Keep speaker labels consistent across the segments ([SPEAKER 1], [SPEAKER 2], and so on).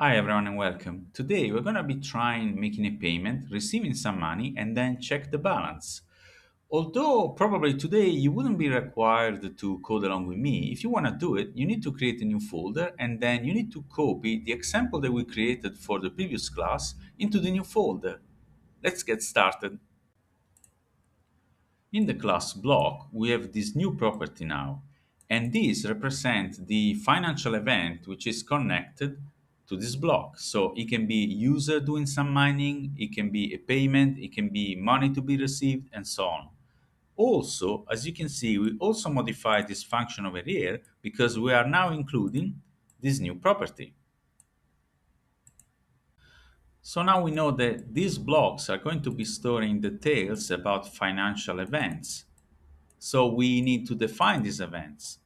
[SPEAKER 1] Hi everyone and welcome. Today we're going to be trying making a payment, receiving some money, and then check the balance. Although probably today you wouldn't be required to code along with me, if you want to do it, you need to create a new folder and then you need to copy the example that we created for the previous class into the new folder. Let's get started. In the class block, we have this new property now, and this represents the financial event which is connected to this block. So it can be user doing some mining, it can be a payment, it can be money to be received, and so on. Also, as you can see, we also modify this function over here because we are now including this new property. So now we know that these blocks are going to be storing details about financial events. So we need to define these events.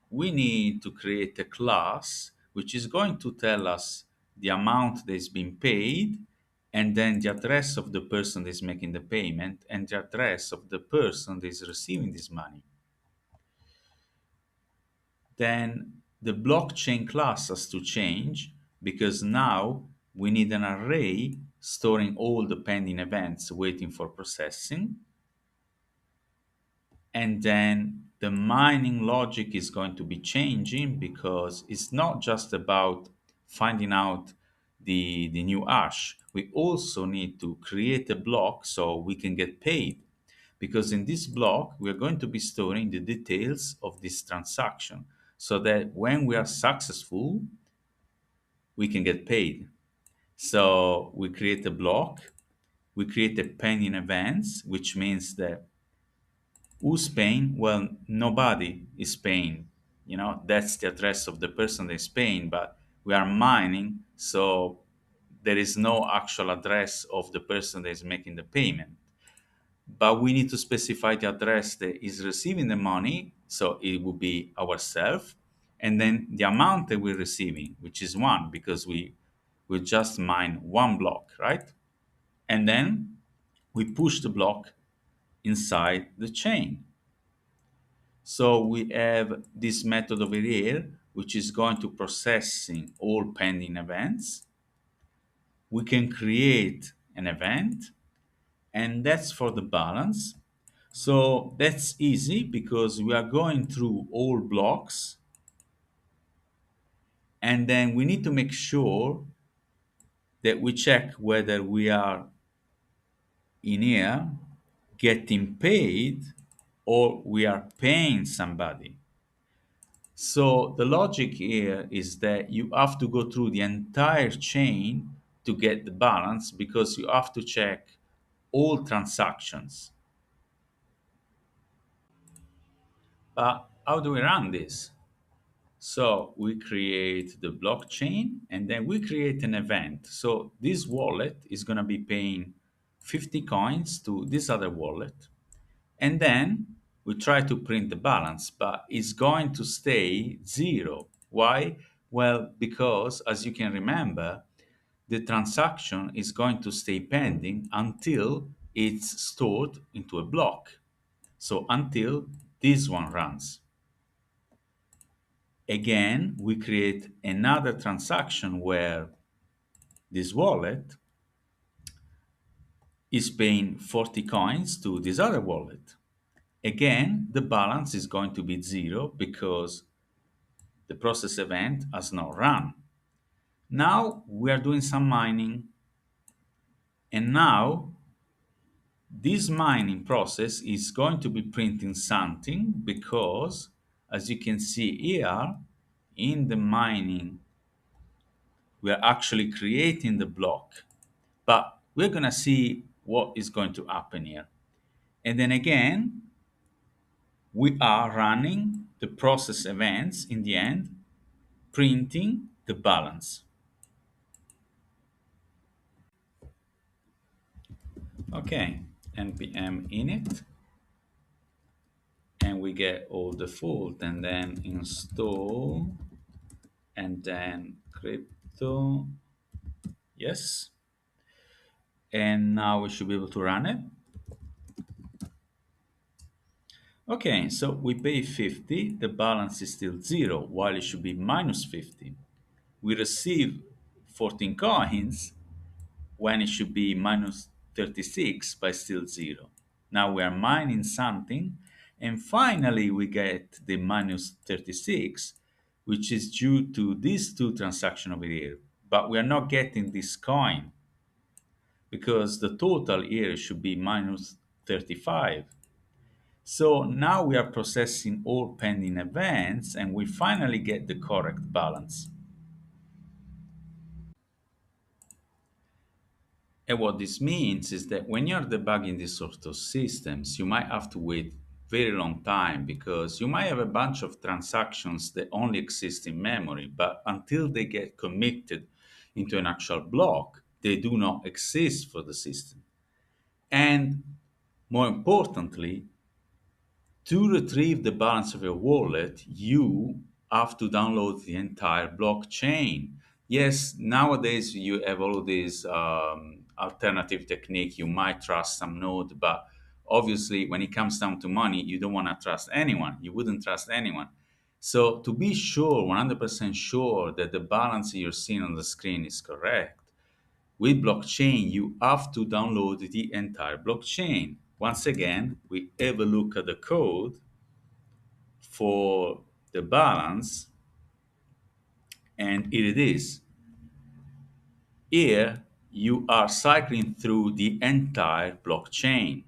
[SPEAKER 1] We need to create a class which is going to tell us the amount that is being paid and then the address of the person that is making the payment and the address of the person that is receiving this money. Then the blockchain class has to change because now we need an array storing all the pending events waiting for processing. And then the mining logic is going to be changing because it's not just about finding out the new hash. We also need to create a block so we can get paid. Because in this block, we're going to be storing the details of this transaction so that when we are successful, we can get paid. So we create a block, we create a pending events, which means that who's paying? Well, nobody is paying. That's the address of the person that is paying, but we are mining, so there is no actual address of the person that is making the payment. But we need to specify the address that is receiving the money, so it will be ourselves, and then the amount that we're receiving, which is one, because we just mine one block, right? And then we push the block inside the chain. So we have this method over here, which is going to processing all pending events. We can create an event, and that's for the balance. So that's easy because we are going through all blocks, and then we need to make sure that we check whether we are in here getting paid or we are paying somebody. So the logic here is that you have to go through the entire chain to get the balance because you have to check all transactions. But how do we run this? So we create the blockchain and then we create an event. So this wallet is going to be paying 50 coins to this other wallet. And then we try to print the balance, but it's going to stay zero. Why? Well, because as you can remember, the transaction is going to stay pending until it's stored into a block. So until this one runs. Again, we create another transaction where this wallet is paying 40 coins to this other wallet. Again, the balance is going to be zero because the process event has not run. Now we are doing some mining, and now this mining process is going to be printing something because, as you can see here, in the mining, we are actually creating the block, but we're going to see what is going to happen here. And then again, we are running the process events in the end, printing the balance. Okay, npm init, and we get all default, and then install, and then crypto, yes. And now we should be able to run it. Okay, so we pay 50, the balance is still zero, while it should be minus 50. We receive 14 coins when it should be minus 36 but still zero. Now we are mining something, and finally we get the minus 36, which is due to these two transactions over here. But we are not getting this coin because the total here should be minus 35. So now we are processing all pending events and we finally get the correct balance. And what this means is that when you're debugging these sort of systems, you might have to wait very long time because you might have a bunch of transactions that only exist in memory, but until they get committed into an actual block, they do not exist for the system. And more importantly, to retrieve the balance of your wallet, you have to download the entire blockchain. Yes, nowadays you have all these alternative technique. You might trust some node, but obviously when it comes down to money, you don't want to trust anyone. You wouldn't trust anyone. So to be sure, 100% sure that the balance you're seeing on the screen is correct, with blockchain, you have to download the entire blockchain. Once again, we have a look at the code for the balance, and here it is. Here, you are cycling through the entire blockchain.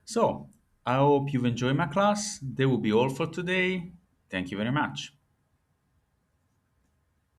[SPEAKER 1] So, I hope you've enjoyed my class. That will be all for today. Thank you very much.